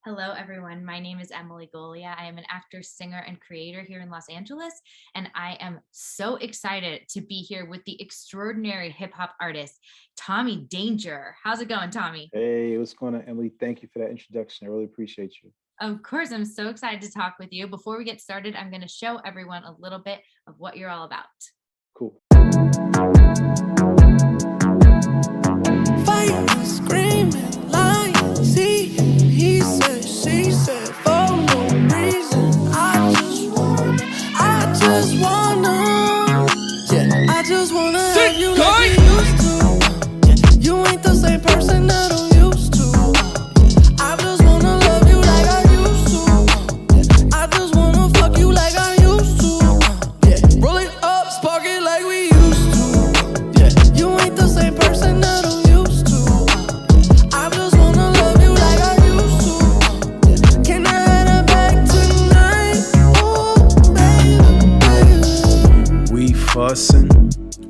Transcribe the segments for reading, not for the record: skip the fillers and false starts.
Hello, everyone. My name is Emily Golia. I am an actor, singer, and creator here in Los Angeles, and I am so excited to be here with the extraordinary hip hop artist, Tommy Danger. How's it going, Tommy? Hey, what's going on, Emily? Thank you for that introduction. I really appreciate you. Of course, I'm so excited to talk with you. Before we get started, I'm going to show everyone a little bit of what you're all about. Cool. Fighting, screaming, lying, see, he said, she said, for no reason. I just wanna have you like we used to. You ain't the same person that I'm used to. I just wanna love you like I used to. I just wanna fuck you like I used to. Roll it up, spark it like we used to. You ain't the same person that I'm used to. I just wanna love you like I used to. Can I have that back tonight? Oh, baby. We fussin',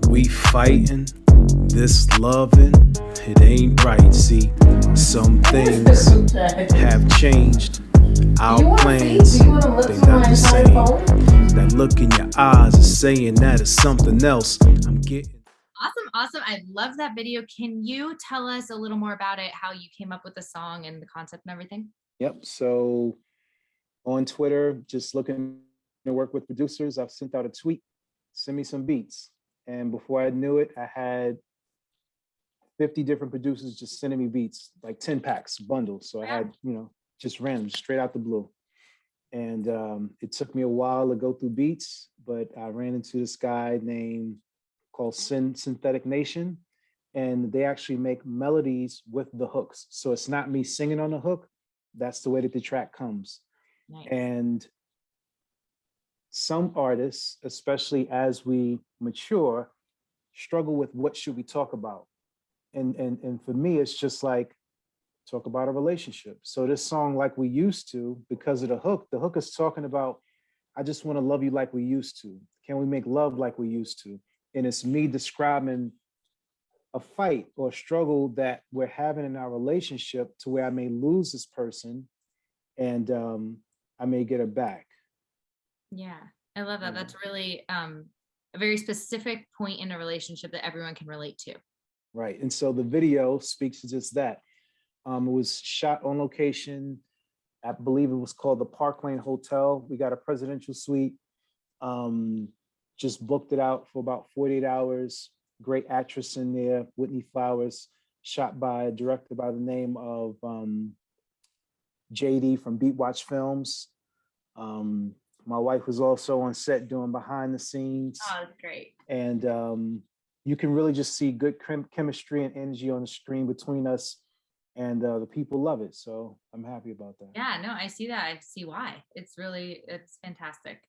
we fightin', this lovin', it ain't right. See, some things have changed. Our plans, they not the same. That look in your eyes is saying that it's something else. I'm getting. Awesome. I love that video. Can you tell us a little more about it, how you came up with the song and the concept and everything? Yep. So on Twitter, just looking to work with producers, I've sent out a tweet, send me some beats. And before I knew it, I had 50 different producers just sending me beats, like 10 packs, bundles. So I had, just random, straight out the blue. And it took me a while to go through beats, but I ran into this guy called Synthetic Nation, and they actually make melodies with the hooks. So it's not me singing on the hook. That's the way that the track comes. Nice. And some artists, especially as we mature, struggle with what should we talk about. And for me, it's just like, talk about a relationship. So this song, Like We Used to, because of the hook is talking about, I just want to love you like we used to. Can we make love like we used to? And it's me describing a fight or struggle that we're having in our relationship to where I may lose this person and I may get her back. Yeah, I love that. That's really a very specific point in a relationship that everyone can relate to. Right. And so the video speaks to just that. It was shot on location. I believe it was called the Park Lane Hotel. We got a presidential suite. Just booked it out for about 48 hours. Great actress in there, Whitney Flowers, directed by the name of JD from Beat Watch Films. My wife was also on set doing behind the scenes. Oh, that's great. And you can really just see good chemistry and energy on the screen between us, and the people love it. So I'm happy about that. Yeah, no, I see that. I see why. It's fantastic.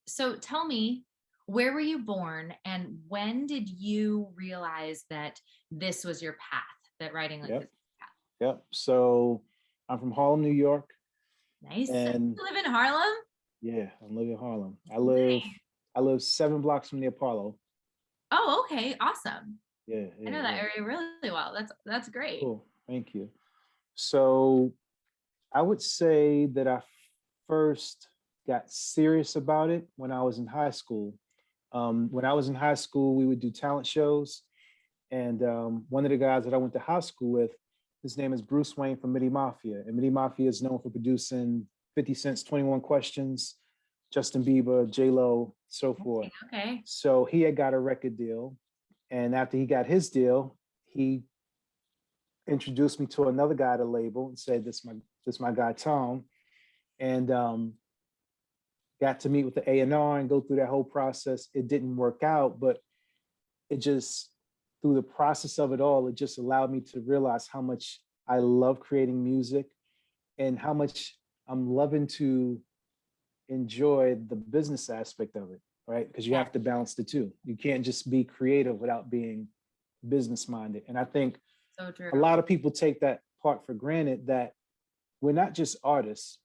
So tell me, where were you born and when did you realize that this was your path, that writing like this was your path? Yep. So I'm from Harlem, New York. Nice. And you live in Harlem? Yeah, I live in Harlem. Nice. I live 7 blocks from the Apollo. Oh, okay. Awesome. Yeah, I know that area really well. That's great. Cool. Thank you. So I would say that I first got serious about it when I was in high school. When I was in high school, we would do talent shows. And one of the guys that I went to high school with, his name is Bruce Wayne from Midi Mafia. And Midi Mafia is known for producing 50 Cent's 21 Questions, Justin Bieber, J-Lo, so forth. Okay. So he had got a record deal. And after he got his deal, he introduced me to another guy at the label and said, this my guy, Tom. And got to meet with the A&R and go through that whole process. It didn't work out, but it just, through the process of it all, it just allowed me to realize how much I love creating music and how much I'm loving to enjoy the business aspect of it, right? Because you have to balance the two. You can't just be creative without being business minded. And I think so true. A lot of people take that part for granted, that we're not just artists.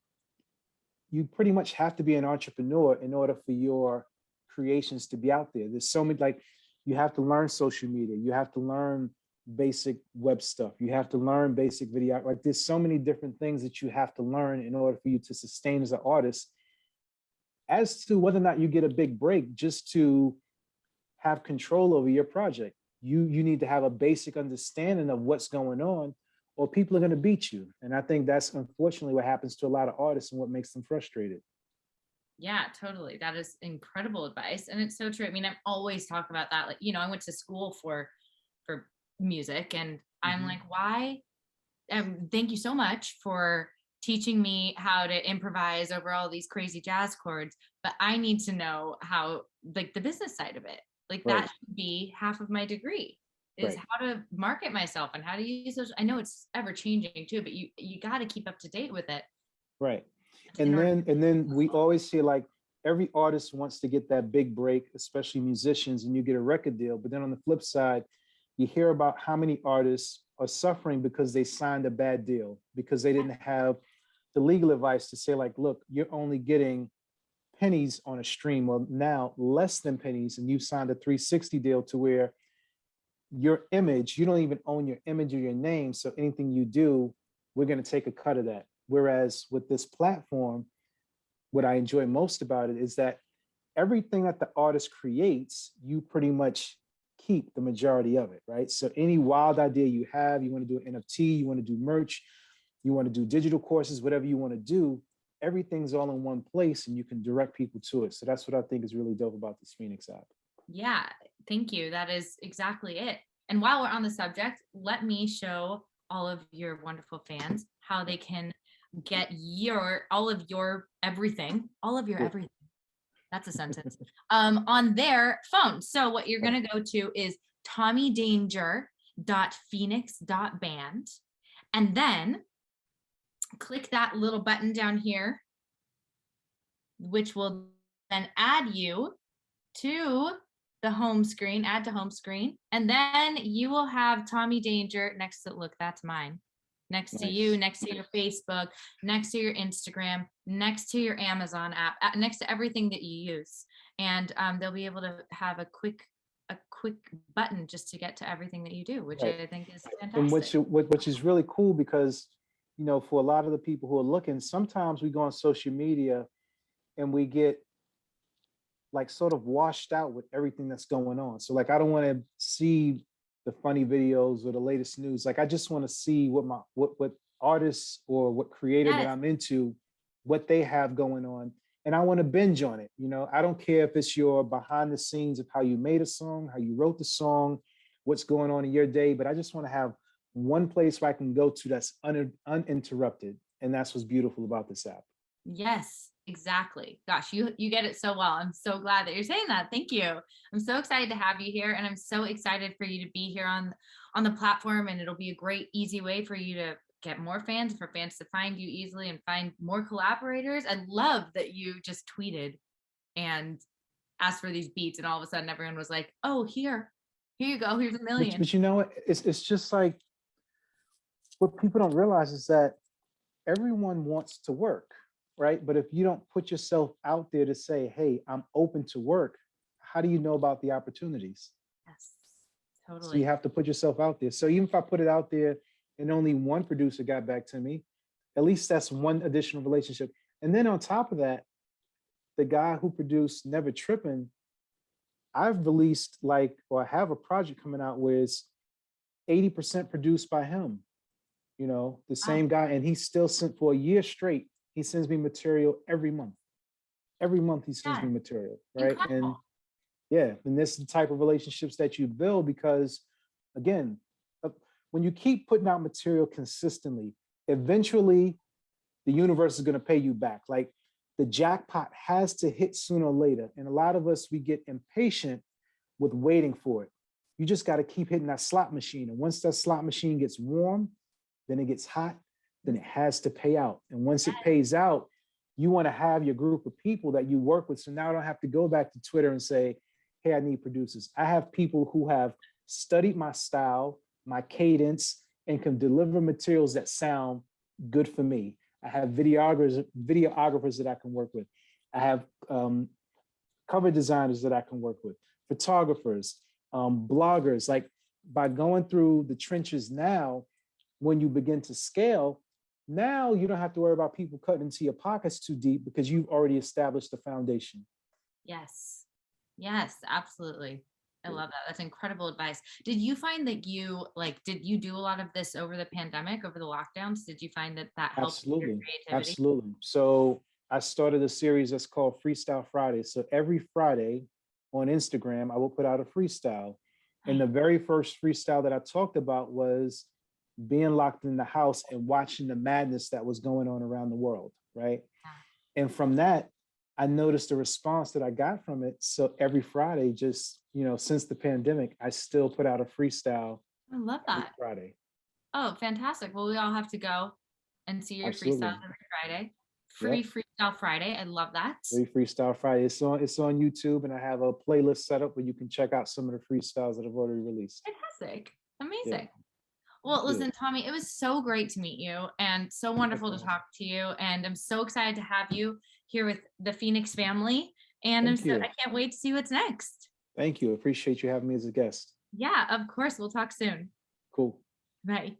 You pretty much have to be an entrepreneur in order for your creations to be out there. There's so many, like, you have to learn social media. You have to learn basic web stuff. You have to learn basic video. Like there's so many different things that you have to learn in order for you to sustain as an artist. As to whether or not you get a big break, just to have control over your project, you need to have a basic understanding of what's going on, or people are going to beat you. And I think that's unfortunately what happens to a lot of artists and what makes them frustrated. Yeah, totally. That is incredible advice. And it's so true. I mean, I'm always talking about that. Like, you know, I went to school for music, and I'm like, why? Thank you so much for teaching me how to improvise over all these crazy jazz chords, but I need to know how, like, the business side of it. Like Right. that should be half of my degree, is Right. how to market myself and how to use those. I know it's ever changing too, but you got to keep up to date with it. Right. in order And then we always see, like, every artist wants to get that big break, especially musicians, and you get a record deal. But then on the flip side, you hear about how many artists are suffering because they signed a bad deal, because they didn't have the legal advice to say, like, look, you're only getting pennies on a stream, or now less than pennies, and you signed a 360 deal to where your image, you don't even own your image or your name. So anything you do, we're going to take a cut of that. Whereas with this platform, what I enjoy most about it is that everything that the artist creates, you pretty much keep the majority of it, right? So any wild idea you have, you want to do an NFT, you want to do merch, you want to do digital courses, whatever you want to do, everything's all in one place and you can direct people to it. So that's what I think is really dope about this FENIX app. Yeah, thank you. That is exactly it. And while we're on the subject, let me show all of your wonderful fans how they can get all of your everything. That's a sentence. On their phone. So what you're going to go to is tommydanger.phoenix.band, and then click that little button down here, which will then add you to the home screen, add to home screen. And then you will have Tommy Danger next to, look, that's mine. Next to you, next to your Facebook, next to your Instagram, next to your Amazon app, next to everything that you use. And they'll be able to have a quick button just to get to everything that you do, which I think is fantastic. And which is really cool, because, you know, for a lot of the people who are looking, sometimes we go on social media and we get like sort of washed out with everything that's going on. So like, I don't want to see the funny videos or the latest news. Like, I just want to see what artists or what creator that I'm into, what they have going on. And I want to binge on it. You know, I don't care if it's your behind the scenes of how you made a song, how you wrote the song, what's going on in your day, but I just want to have one place where I can go to that's uninterrupted. And that's what's beautiful about this app. Yes, exactly. Gosh, you get it so well. I'm so glad that you're saying that. Thank you. I'm so excited to have you here, and I'm so excited for you to be here on the platform, and it'll be a great, easy way for you to get more fans, for fans to find you easily and find more collaborators. I love that you just tweeted and asked for these beats, and all of a sudden everyone was like, oh, here you go, here's $1 million. But you know what, it's just like, what people don't realize is that everyone wants to work, right? But if you don't put yourself out there to say, hey, I'm open to work, how do you know about the opportunities? Yes, totally. So you have to put yourself out there. So even if I put it out there and only one producer got back to me, at least that's one additional relationship. And then on top of that, the guy who produced Never Trippin', I've released or have a project coming out where it's 80% produced by him. You know, the same guy, and he still sent for a year straight. He sends me material every month. Every month he sends me material, right? Incredible. And this is the type of relationships that you build, because again, when you keep putting out material consistently, eventually the universe is going to pay you back. Like, the jackpot has to hit sooner or later. And a lot of us, we get impatient with waiting for it. You just got to keep hitting that slot machine. And once that slot machine gets warm, then it gets hot, then it has to pay out. And once it pays out, you want to have your group of people that you work with. So now I don't have to go back to Twitter and say, hey, I need producers. I have people who have studied my style, my cadence, and can deliver materials that sound good for me. I have videographers that I can work with. I have cover designers that I can work with, photographers, bloggers. Like, by going through the trenches now, when you begin to scale, now you don't have to worry about people cutting into your pockets too deep because you've already established the foundation. Yes. Yes, absolutely. I love that. That's incredible advice. Did you find that did you do a lot of this over the pandemic, over the lockdowns? Did you find that that helped with your Absolutely. creativity? Absolutely. So I started a series that's called Freestyle Friday. So every Friday on Instagram, I will put out a freestyle. And the very first freestyle that I talked about was being locked in the house and watching the madness that was going on around the world, right? And from that, I noticed the response that I got from it. So every Friday, just, since the pandemic, I still put out a freestyle I love every that. Friday. Oh, fantastic. Well, we all have to go and see your Absolutely. freestyles every Friday. Yep. Free Freestyle Friday. I love that. Free Freestyle Friday. It's on YouTube, and I have a playlist set up where you can check out some of the freestyles that I've already released. Fantastic. Yeah. Amazing. Well, Thank you. listen, Tommy, it was so great to meet you and so wonderful to talk to you. And I'm so excited to have you here with the FENIX family. And Thank you. I can't wait to see what's next. Thank you. Appreciate you having me as a guest. Yeah, of course. We'll talk soon. Cool. Bye.